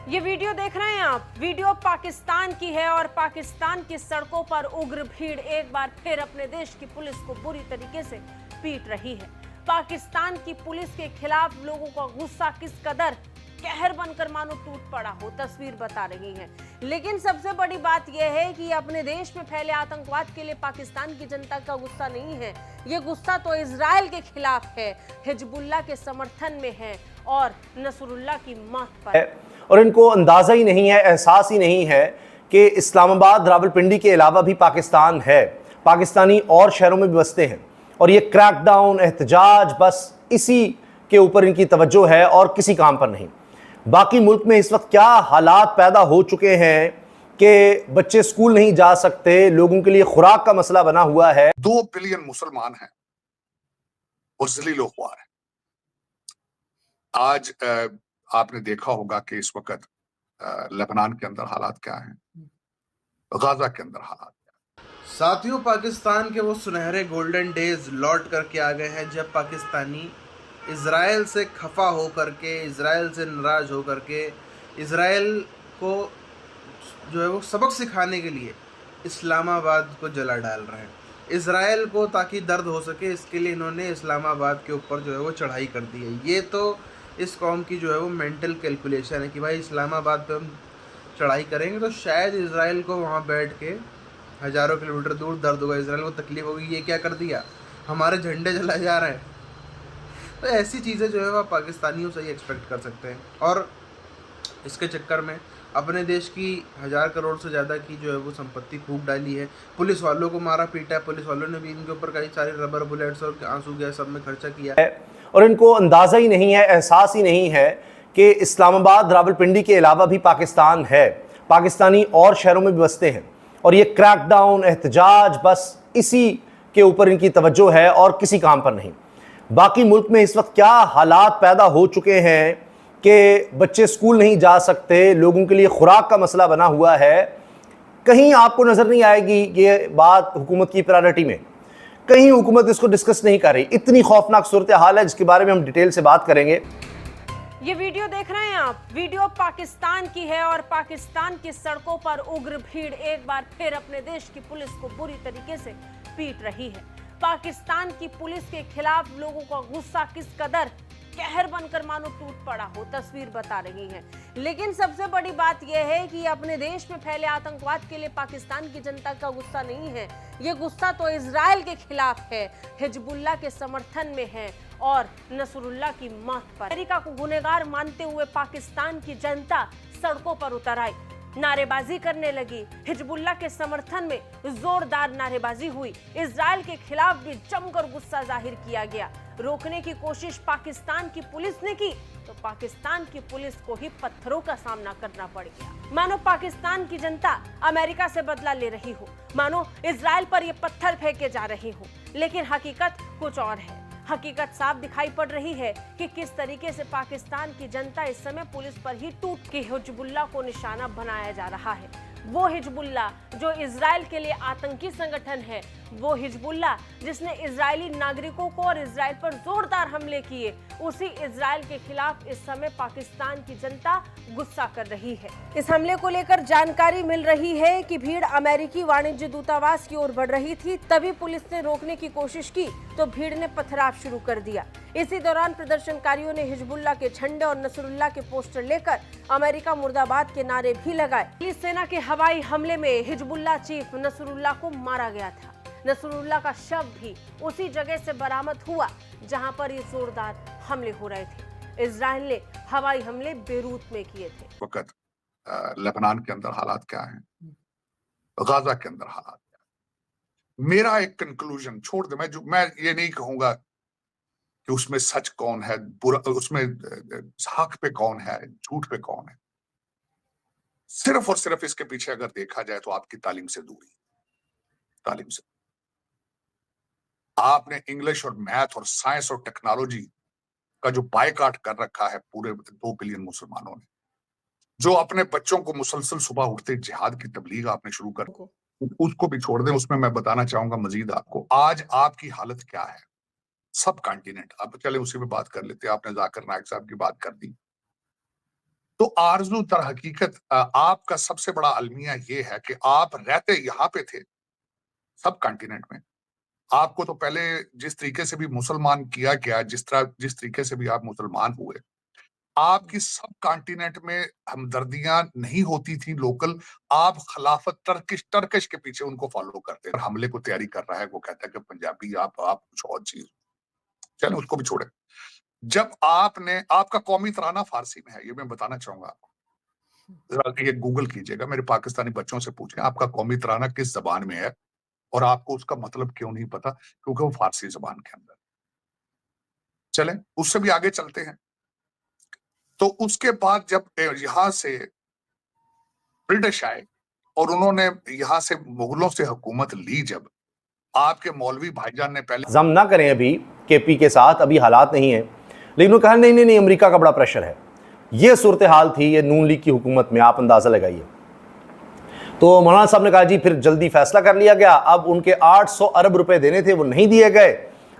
ये वीडियो देख रहे हैं आप, वीडियो पाकिस्तान की है और पाकिस्तान की सड़कों पर उग्र भीड़ एक बार फिर अपने देश की पुलिस को बुरी तरीके से पीट रही है। पाकिस्तान की पुलिस के खिलाफ लोगों का गुस्सा किस कदर कहर बनकर मानो टूट पड़ा हो, तस्वीर बता रही है। लेकिन सबसे बड़ी बात यह है कि अपने देश में फैले आतंकवाद के लिए पाकिस्तान की जनता का गुस्सा नहीं है, ये गुस्सा तो इजराइल के खिलाफ है, हिजबुल्लाह के समर्थन में है और नसरुल्लाह की मौत पर। और इनको अंदाजा ही नहीं है, एहसास ही नहीं है कि इस्लामाबाद, रावलपिंडी के अलावा भी पाकिस्तान है, पाकिस्तानी और शहरों में भी बसते हैं और ये क्रैकडाउन, एहतजाज, बस इसी के ऊपर इनकी तवज्जो है और किसी काम पर नहीं। बाकी मुल्क में इस वक्त क्या हालात पैदा हो चुके हैं कि बच्चे स्कूल नहीं जा सकते, लोगों के लिए खुराक का मसला बना हुआ है। 2 बिलियन मुसलमान हैं और ज़लील व ख्वार हैं। आज आपने देखा होगा कि इस वक्त लेबनान के अंदर हालात क्या हैं, गाजा के अंदर हालात क्या हैं। साथियों, पाकिस्तान के वो सुनहरे गोल्डन डेज लौट करके आ गए हैं जब पाकिस्तानी इज़राइल से खफा हो करके, इज़राइल से नाराज़ हो करके, इज़राइल को जो है वो सबक सिखाने के लिए इस्लामाबाद को जला डाल रहे हैं। इज़राइल को ताकि दर्द हो सके, इसके लिए इन्होंने इस्लामाबाद के ऊपर जो है वो चढ़ाई कर दी है। ये तो इस कौम की जो है वो मेंटल कैलकुलेशन है कि भाई इस्लामाबाद पे हम चढ़ाई करेंगे तो शायद इज़राइल को वहाँ बैठ के हज़ारों किलोमीटर दूर दर्द होगा, इज़राइल को तकलीफ होगी, ये क्या कर दिया, हमारे झंडे जलाए जा रहे हैं। तो ऐसी चीज़ें जो है वह पाकिस्तानियों से ही एक्सपेक्ट कर सकते हैं और इसके चक्कर में अपने देश की 1000 करोड़ से ज़्यादा की जो है वो संपत्ति फूंक डाली है। पुलिस वालों को मारा पीटा है, पुलिस वालों ने भी इनके ऊपर कई सारे रबर बुलेट्स और आंसू गैस सब में खर्चा किया है। और इनको अंदाज़ा ही नहीं है, एहसास ही नहीं है कि इस्लामाबाद, रावलपिंडी के अलावा भी पाकिस्तान है, पाकिस्तानी और शहरों में भी बसते हैं और ये क्रैकडाउन, एहतजाज, बस इसी के ऊपर इनकी तवज्जो है और किसी काम पर नहीं। बाकी मुल्क में इस वक्त क्या हालात पैदा हो चुके हैं कि बच्चे स्कूल नहीं जा सकते, लोगों के लिए खुराक का मसला बना हुआ है। कहीं आपको नज़र नहीं आएगी ये बात हुकूमत की प्रायोरिटी में, कहीं हुकूमत इसको डिस्कस नहीं कर रही। इतनी खौफनाक सूरत हाल है जिसके बारे में हम डिटेल से बात करेंगे। ये वीडियो देख रहे हैं आप, वीडियो पाकिस्तान की है और पाकिस्तान की सड़कों पर उग्र भीड़ एक बार फिर अपने देश की पुलिस को बुरी तरीके से पीट रही है। पाकिस्तान की पुलिस के खिलाफ लोगों का गुस्सा किस कदर कहर बनकर मानो टूट पड़ा हो, तस्वीर बता रही है। लेकिन सबसे बड़ी बात यह है कि अपने देश में फैले आतंकवाद के लिए पाकिस्तान की जनता का गुस्सा नहीं है, ये गुस्सा तो इजराइल के खिलाफ है, हिजबुल्लाह के समर्थन में है और नसरुल्लाह की मौत पर। अमेरिका को गुनहगार मानते हुए पाकिस्तान की जनता सड़कों पर उतर आई, नारेबाजी करने लगी, हिजबुल्लाह के समर्थन में जोरदार नारेबाजी हुई, इजराइल के खिलाफ भी जमकर गुस्सा जाहिर किया गया। रोकने की कोशिश पाकिस्तान की पुलिस ने की तो पाकिस्तान की पुलिस को ही पत्थरों का सामना करना पड़ गया। मानो पाकिस्तान की जनता अमेरिका से बदला ले रही हो, मानो इजराइल पर ये पत्थर फेंके जा रहे हो, लेकिन हकीकत कुछ और है। हकीकत साफ दिखाई पड़ रही है कि किस तरीके से पाकिस्तान की जनता इस समय पुलिस पर ही टूट के हिजबुल्लाह को निशाना बनाया जा रहा है। वो हिजबुल्लाह जो इजराइल के लिए आतंकी संगठन है, वो हिजबुल्लाह जिसने इजरायली नागरिकों को और इजराइल पर जोरदार हमले किए, उसी इजराइल के खिलाफ इस समय पाकिस्तान की जनता गुस्सा कर रही है। इस हमले को लेकर जानकारी मिल रही है कि भीड़ अमेरिकी वाणिज्य दूतावास की ओर बढ़ रही थी, तभी पुलिस ने रोकने की कोशिश की तो भीड़ ने पथराव शुरू कर दिया। इसी दौरान प्रदर्शनकारियों ने हिजबुल्लाह के झंडे और नसरुल्लाह के पोस्टर लेकर अमेरिका मुर्दाबाद के नारे भी लगाए। पुलिस सेना के हवाई हमले में हिजबुल्लाह चीफ नसरुल्लाह को मारा गया था। नसरुल्लाह का शव भी उसी जगह से बरामद हुआ जहां पर ये जोरदार हमले हो रहे थे। इजराइल ने हवाई हमले बेरूत में किए थे। वक्त लेबनान के अंदर हालात क्या हैं, गाजा के अंदर हालात क्या हैं। मेरा एक कंक्लूजन छोड़ दे, मैं ये नहीं कहूंगा कि उसमें सच कौन है, बुरा उसमें हक पे कौन है, झूठ पे कौन है। सिर्फ और सिर्फ इसके पीछे अगर देखा जाए तो आपकी तालीम से दूरी, तालीम से आपने इंग्लिश और मैथ और साइंस और टेक्नोलॉजी का जो बायकॉट कर रखा है पूरे 2 बिलियन मुसलमानों ने, जो अपने बच्चों को मुसलसल सुबह उठते जिहाद की तबलीग आपने शुरू कर, उसको भी छोड़ दें। उसमें मैं बताना चाहूंगा मजीद आपको, आज आपकी हालत क्या है। सब कॉन्टिनेंट, अब चले उसी पे बात कर लेते हैं। आपने जाकिर नाइक साहब की बात कर दी, तो आरजू दर हकीकत आपका सबसे बड़ा अलमिया ये है कि आप रहते यहाँ पे थे, सब कॉन्टिनेंट में। आपको तो पहले जिस तरीके से भी मुसलमान किया गया, जिस तरीके से भी आप मुसलमान हुए, आपकी सब कॉन्टिनेंट में हमदर्दियां नहीं होती थी लोकल। आप खिलाफत टर्किश के पीछे उनको फॉलो करते हैं। हमले को तैयारी कर रहा है, वो कहता है कि पंजाबी आप कुछ और चीज, चलो उसको भी छोड़े। जब आपका कौमी तराना फारसी में है, ये मैं बताना चाहूंगा आपको, जरा ये गूगल कीजिएगा, मेरे पाकिस्तानी बच्चों से पूछें आपका कौमी तराना किस जबान में है और आपको उसका मतलब क्यों नहीं पता, क्योंकि वो फारसी जबान के अंदर। चलें उससे भी आगे चलते हैं। तो उसके बाद जब यहां से ब्रिटिश आए और उन्होंने यहां से मुगलों से हुकूमत ली, जब आपके मौलवी भाईजान ने पहले जम ना करें अभी केपी के साथ, अभी हालात नहीं है, लेकिन वो कहा नहीं अमेरिका का बड़ा प्रेशर है। ये सूरत हाल थी ये नून लीग की हुकूमत में, आप अंदाजा लगाइए। तो मौलाना साहब ने कहा जी फिर जल्दी फैसला कर लिया गया। अब उनके 800 अरब रुपए देने थे, वो नहीं दिए गए।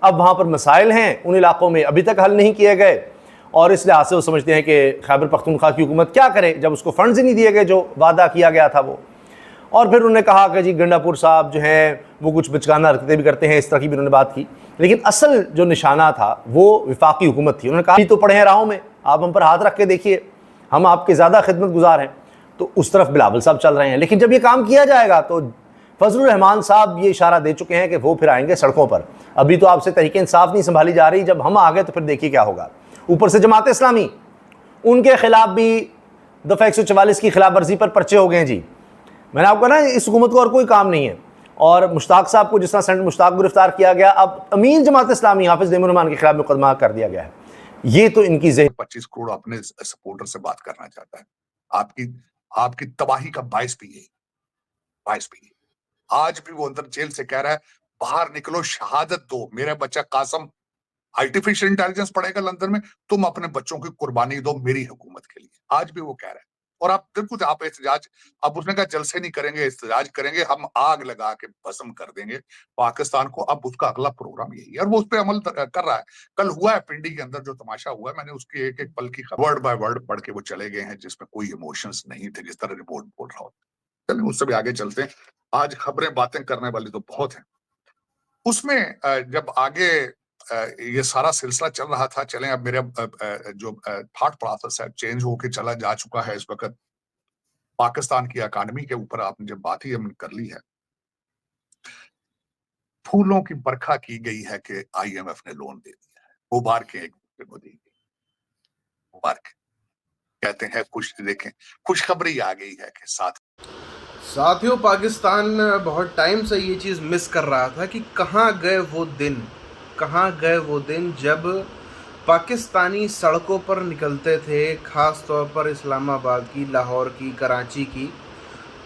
अब वहां पर मसाइल हैं उन इलाकों में, अभी तक हल नहीं किए गए, और इस लिहाज से वो समझते हैं कि खैबर पख्तूनख्वा की हुकूमत क्या करे जब उसको फंड्स ही नहीं दिए गए जो वादा किया गया था वो। और फिर उन्होंने कहा कि जी गंडापुर साहब जो हैं वो कुछ बचकाना हरकतें भी करते हैं, इस तरह की भी उन्होंने बात की। लेकिन असल जो निशाना था वो विफाकी हुकूमत थी। उन्होंने कहा तो पड़े हैं राहों में, आप हम पर हाथ रख के देखिए, हम आपके ज़्यादा खिदमत गुजार हैं। तो उस तरफ बिलावल साहब चल रहे हैं। लेकिन जब ये काम किया जाएगा तो फजलुर रहमान साहब ये इशारा दे चुके हैं कि वो फिर आएंगे सड़कों पर। अभी तो आपसे तहरीक इंसाफ नहीं संभाली जा रही, जब हम आ गए तो फिर देखिए क्या होगा। ऊपर से जमात इस्लामी, उनके खिलाफ भी दफ़ा 144 की खिलाफ वर्जी पर पर्चे हो गए हैं जी। मैंने आपको ना इस हुकूमत को और कोई काम नहीं है। और मुश्ताक साहब को जिस तरह सेनेटर मुश्ताक गिरफ्तार किया गया, अब अमीन जमात इस्लामी हाफिज दैमूर रहमान के खिलाफ मुकदमा कर दिया गया है। ये तो इनकी 25 करोड़ अपने सपोर्टर से बात करना चाहता है। आपकी तबाही का बायस भी यही। आज भी वो अंदर जेल से कह रहा है बाहर निकलो, शहादत दो, मेरा बच्चा कासम आर्टिफिशियल इंटेलिजेंस पढ़ेगा लंदन में, तुम अपने बच्चों की कुर्बानी दो मेरी हुकूमत के लिए। आज भी वो कह रहा है। और आप बिल्कुल आप एहतजाज, अब उसने कहा जलसे नहीं करेंगे, एहतजाज करेंगे, हम आग लगा के भस्म कर देंगे पाकिस्तान को। अब उसका अगला प्रोग्राम यही है और वो उस पर अमल कर रहा है। कल हुआ है पिंडी के अंदर जो तमाशा हुआ है, मैंने उसकी एक एक पल की वर्ड बाय वर्ड पढ़ के वो चले गए हैं, जिसमें कोई इमोशंस नहीं थे, जिस तरह रिपोर्ट बोल रहा होता। चलिए उससे भी आगे चलते हैं। आज खबरें बातें करने वाली तो बहुत हैं। उसमें जब आगे ये सारा सिलसिला चल रहा था, चलें अब मेरा जो थॉट प्रोसेस है चेंज होके चला जा चुका है इस वक्त। पाकिस्तान की इकानमी के ऊपर आपने जब बात ही हमने कर ली है, फूलों की बरखा की गई है कि IMF ने लोन दे दिया है। मुबारक एक दूसरे को दी गई, मुबारक कहते हैं। देखें खुशखबरी आ गई है कि साथियों, पाकिस्तान बहुत टाइम से ये चीज़ मिस कर रहा था कि कहाँ गए वो दिन जब पाकिस्तानी सड़कों पर निकलते थे, ख़ास तौर पर इस्लामाबाद की, लाहौर की, कराची की।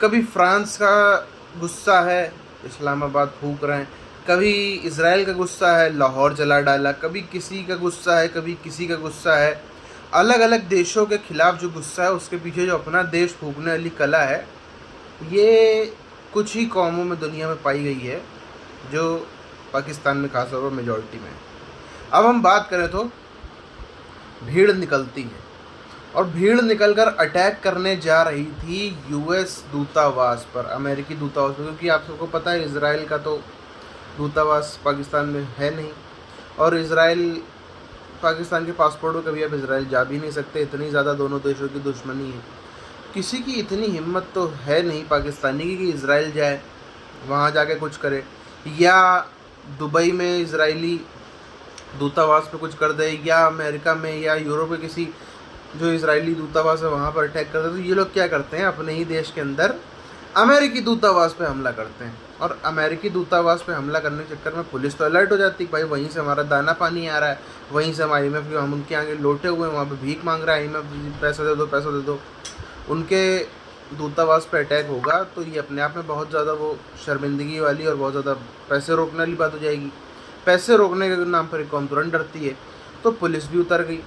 कभी फ्रांस का गुस्सा है, इस्लामाबाद फूंक रहे हैं, कभी इजराइल का गुस्सा है, लाहौर जला डाला, कभी किसी का गुस्सा है, कभी किसी का गुस्सा है। अलग अलग देशों के खिलाफ जो गुस्सा है, उसके पीछे जो अपना देश फूंकने वाली कला है, ये कुछ ही कौमों में दुनिया में पाई गई है, जो पाकिस्तान में खास तौर पर मेजॉरिटी में है। अब हम बात करें तो भीड़ निकलती है, और भीड़ निकलकर अटैक करने जा रही थी US दूतावास पर, अमेरिकी दूतावास पर, क्योंकि आप सबको पता है इजराइल का तो दूतावास पाकिस्तान में है नहीं, और इजराइल पाकिस्तान के पासपोर्ट में कभी आप इजराइल जा भी नहीं सकते, इतनी ज़्यादा दोनों देशों की दुश्मनी है। किसी की इतनी हिम्मत तो है नहीं पाकिस्तानी की कि इजराइल जाए, वहाँ जाके कुछ करे, या दुबई में इजरायली दूतावास पे कुछ कर दे, या अमेरिका में या यूरोप में किसी जो इजरायली दूतावास है वहाँ पर अटैक कर दे। तो ये लोग क्या करते हैं, अपने ही देश के अंदर अमेरिकी दूतावास पे हमला करते हैं, और अमेरिकी दूतावास पे हमला करने के चक्कर में पुलिस तो अलर्ट हो जाती है, भाई वहीं से हमारा दाना पानी आ रहा है, वहीं से हम IMF हम उनके आगे लोटे हुए हैं, वहाँ पे भीख मांग रहा है IMF, पैसा दे दो। उनके दूतावास पे अटैक होगा तो ये अपने आप में बहुत ज़्यादा वो शर्मिंदगी वाली और बहुत ज़्यादा पैसे रोकने वाली बात हो जाएगी। पैसे रोकने के नाम पर एक कौम तुरंत डरती है, तो पुलिस भी उतर गई,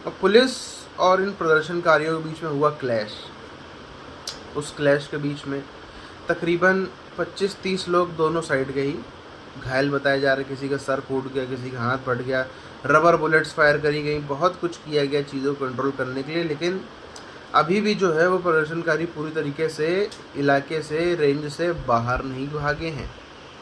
और पुलिस और इन प्रदर्शनकारियों के बीच में हुआ क्लैश। उस क्लैश के बीच में तकरीबन 25-30 लोग दोनों साइड के ही घायल बताए जा रहे, किसी का सर फूट गया, किसी का हाथ फट गया, रबर बुलेट्स फायर करी गई, बहुत कुछ किया गया चीज़ों को कंट्रोल करने के लिए। लेकिन अभी भी जो है वो प्रदर्शनकारी पूरी तरीके से इलाके से, रेंज से बाहर नहीं भागे हैं।